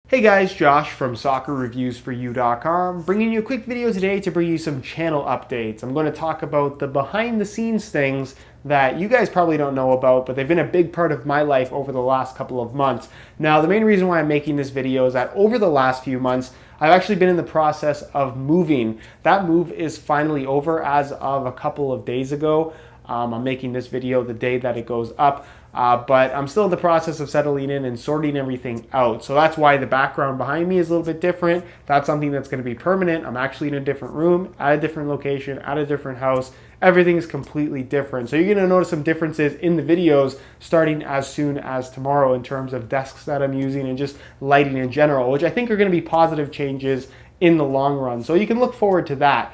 Hey guys, Josh from soccerreviewsforyou.com, bringing you a quick video today to bring you some channel updates. I'm going to talk about the behind the scenes things that you guys probably don't know about, but they've been a big part of my life over the last couple of months. Now, the main reason why I'm making this video is that over the last few months, I've actually been in the process of moving. That move is finally over as of a couple of days ago. I'm making this video the day that it goes up. But I'm still in the process of settling in and sorting everything out. So that's why the background behind me is a little bit different. That's something that's going to be permanent. I'm actually in a different room, at a different location, at a different house. Everything is completely different. So you're going to notice some differences in the videos starting as soon as tomorrow in terms of desks that I'm using and just lighting in general, which I think are going to be positive changes in the long run. So you can look forward to that.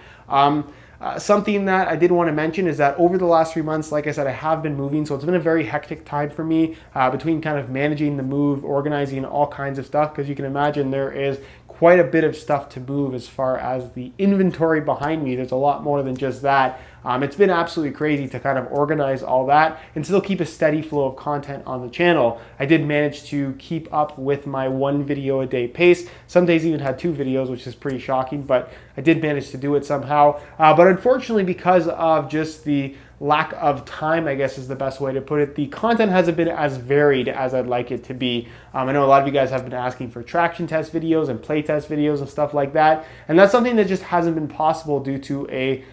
Something that I did want to mention is that over the last 3 months, like I said, I have been moving. So it's been a very hectic time for me between kind of managing the move, organizing all kinds of stuff, because you can imagine there is quite a bit of stuff to move as far as the inventory behind me. There's a lot more than just that. It's been absolutely crazy to kind of organize all that and still keep a steady flow of content on the channel. I did manage to keep up with my 1 video a day pace. Some days even had 2 videos, which is pretty shocking, but I did manage to do it somehow. But unfortunately, because of just the lack of time, I guess is the best way to put it, the content hasn't been as varied as I'd like it to be. I know a lot of you guys have been asking for traction test videos and play test videos and stuff like that, and that's something that just hasn't been possible due to a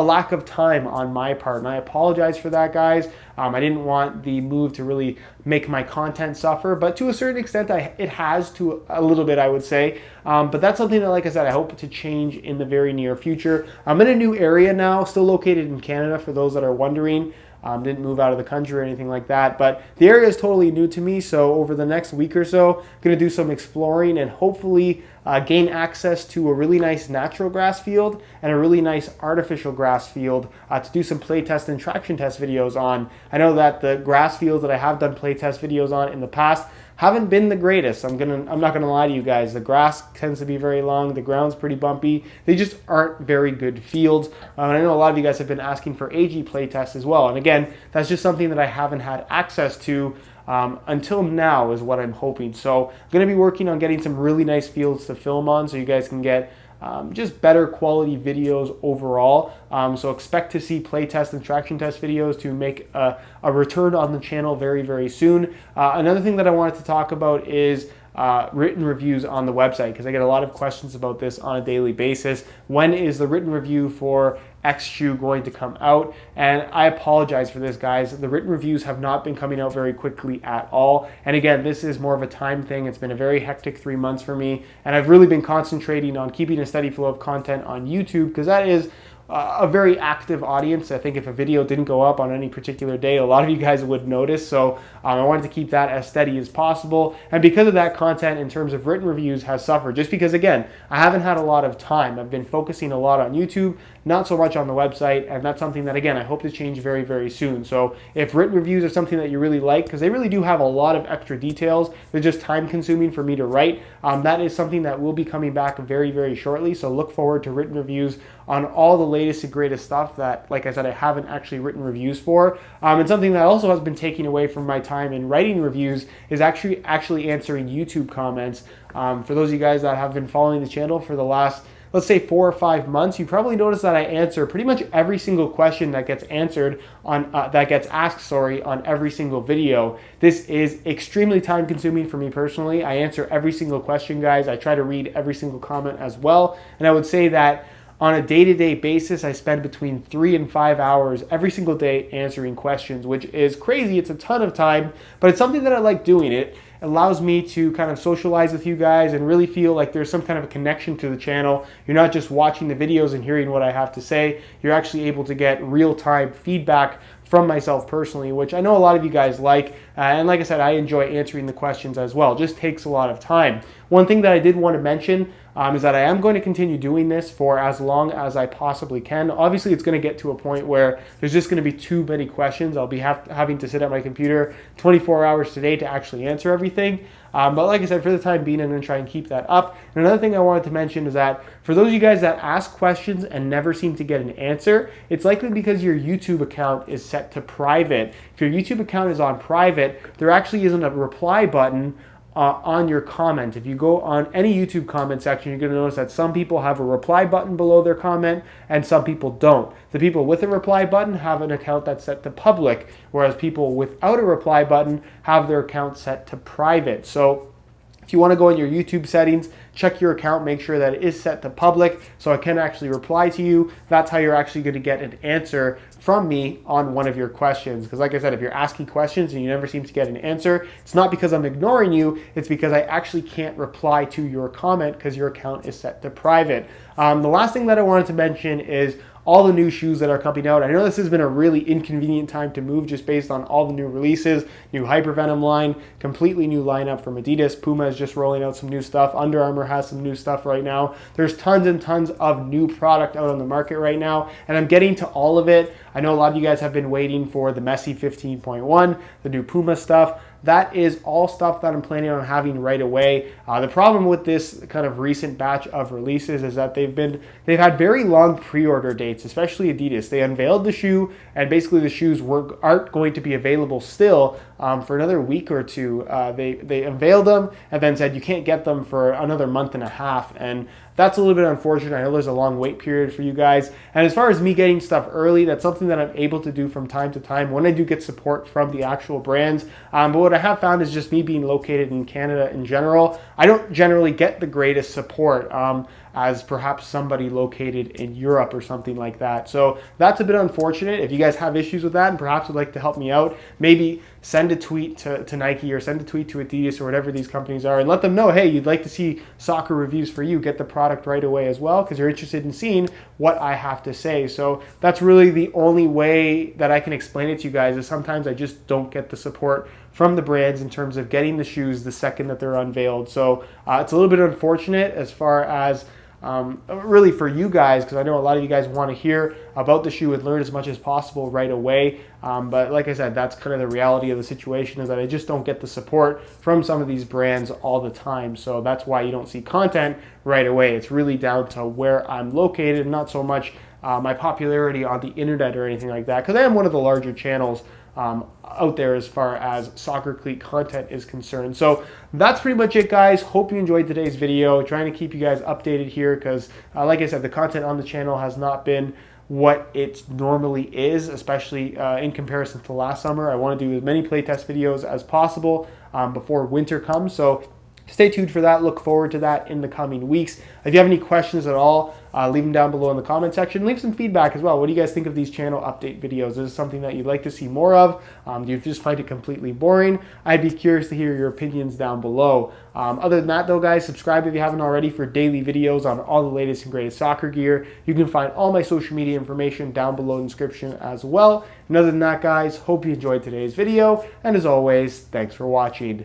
lack of time on my part, and I apologize for that, guys. I didn't want the move to really make my content suffer, but to a certain extent it has, to a little bit, I would say. But that's something that, like I said, I hope to change in the very near future. I'm in a new area now, still located in Canada for those that are wondering. Didn't move out of the country or anything like that, but the area is totally new to me. So over the next week or so, I'm going to do some exploring and hopefully gain access to a really nice natural grass field and a really nice artificial grass field to do some play test and traction test videos on. I know that the grass fields that I have done play test videos on in the past haven't been the greatest. I'm not gonna lie to you guys. The grass tends to be very long. The ground's pretty bumpy. They just aren't very good fields. And I know a lot of you guys have been asking for AG play tests as well. And again, that's just something that I haven't had access to until now, is what I'm hoping. So I'm gonna be working on getting some really nice fields to film on, so you guys can get just better quality videos overall. So expect to see playtest and traction test videos to make a return on the channel very, very soon. Another thing that I wanted to talk about is written reviews on the website, because I get a lot of questions about this on a daily basis. When is the written review for X shoe going to come out? And I apologize for this, guys. The written reviews have not been coming out very quickly at all. And again, this is more of a time thing. It's been a very hectic 3 months for me, and I've really been concentrating on keeping a steady flow of content on YouTube, because that is a very active audience. I think if a video didn't go up on any particular day, a lot of you guys would notice. So I wanted to keep that as steady as possible. And because of that, content in terms of written reviews has suffered, just because, again, I haven't had a lot of time. I've been focusing a lot on YouTube, not so much on the website. And that's something that, again, I hope to change very, very soon. So if written reviews are something that you really like, because they really do have a lot of extra details, they're just time consuming for me to write, that is something that will be coming back very, very shortly. So look forward to written reviews on all the latest and greatest stuff that, like I said, I haven't actually written reviews for. And something that also has been taking away from my time in writing reviews is actually answering YouTube comments. For those of you guys that have been following the channel for the last, let's say, 4 or 5 months, you probably noticed that I answer pretty much every single question that gets answered on that gets asked, on every single video. This is extremely time consuming for me personally. I answer every single question, guys. I try to read every single comment as well. And I would say that on a day-to-day basis, I spend between 3 and 5 hours every single day answering questions, which is crazy. It's a ton of time, but it's something that I like doing. It allows me to kind of socialize with you guys and really feel like there's some kind of a connection to the channel. You're not just watching the videos and hearing what I have to say. You're actually able to get real-time feedback from myself personally, which I know a lot of you guys like. And like I said, I enjoy answering the questions as well. It just takes a lot of time. One thing that I did want to mention is that I am going to continue doing this for as long as I possibly can. Obviously, it's going to get to a point where there's just going to be too many questions. I'll be having to sit at my computer 24 hours today to actually answer everything. But like I said, for the time being, I'm going to try and keep that up. And another thing I wanted to mention is that for those of you guys that ask questions and never seem to get an answer, it's likely because your YouTube account is set to private. If your YouTube account is on private, there actually isn't a reply button on your comment. If you go on any YouTube comment section, you're going to notice that some people have a reply button below their comment and some people don't. The people with a reply button have an account that's set to public, whereas people without a reply button have their account set to private. So if you want to go in your YouTube settings, check your account, make sure that it is set to public so I can actually reply to you. That's how you're actually going to get an answer from me on one of your questions. Because like I said, if you're asking questions and you never seem to get an answer, it's not because I'm ignoring you, it's because I actually can't reply to your comment because your account is set to private. The last thing that I wanted to mention is all the new shoes that are coming out. I know this has been a really inconvenient time to move just based on all the new releases, new Hypervenom line, completely new lineup from Adidas. Puma is just rolling out some new stuff. Under Armour has some new stuff right now. There's tons and tons of new product out on the market right now, and I'm getting to all of it. I know a lot of you guys have been waiting for the Messi 15.1, the new Puma stuff. That is all stuff that I'm planning on having right away. The problem with this kind of recent batch of releases is that they've had very long pre-order dates, especially Adidas. They unveiled the shoe, and basically the shoes aren't going to be available still for another week or two. They unveiled them and then said you can't get them for another month and a half, and that's a little bit unfortunate. I know there's a long wait period for you guys. And as far as me getting stuff early, that's something that I'm able to do from time to time when I do get support from the actual brands. But what I have found is just me being located in Canada in general, I don't generally get the greatest support as perhaps somebody located in Europe or something like that. So that's a bit unfortunate. If you guys have issues with that and perhaps would like to help me out, maybe send a tweet to Nike or send a tweet to Adidas or whatever these companies are and let them know, hey, you'd like to see soccer reviews for you. Get the product right away as well because you're interested in seeing what I have to say. So that's really the only way that I can explain it to you guys is sometimes I just don't get the support from the brands in terms of getting the shoes the second that they're unveiled. So it's a little bit unfortunate as far as really for you guys, because I know a lot of you guys want to hear about the shoe and learn as much as possible right away. But like I said, that's kind of the reality of the situation is that I just don't get the support from some of these brands all the time. So that's why you don't see content right away. It's really down to where I'm located, not so much my popularity on the internet or anything like that, because I am one of the larger channels out there as far as soccer cleat content is concerned. So that's pretty much it, guys. Hope you enjoyed today's video. Trying to keep you guys updated here because like I said, the content on the channel has not been what it normally is, especially in comparison to last summer. I want to do as many playtest videos as possible before winter comes. So stay tuned for that. Look forward to that in the coming weeks. If you have any questions at all, leave them down below in the comment section. Leave some feedback as well. What do you guys think of these channel update videos? Is this something that you'd like to see more of? Do you just find it completely boring? I'd be curious to hear your opinions down below. Other than that though, guys, subscribe if you haven't already for daily videos on all the latest and greatest soccer gear. You can find all my social media information down below in the description as well. And other than that, guys, hope you enjoyed today's video. And as always, thanks for watching.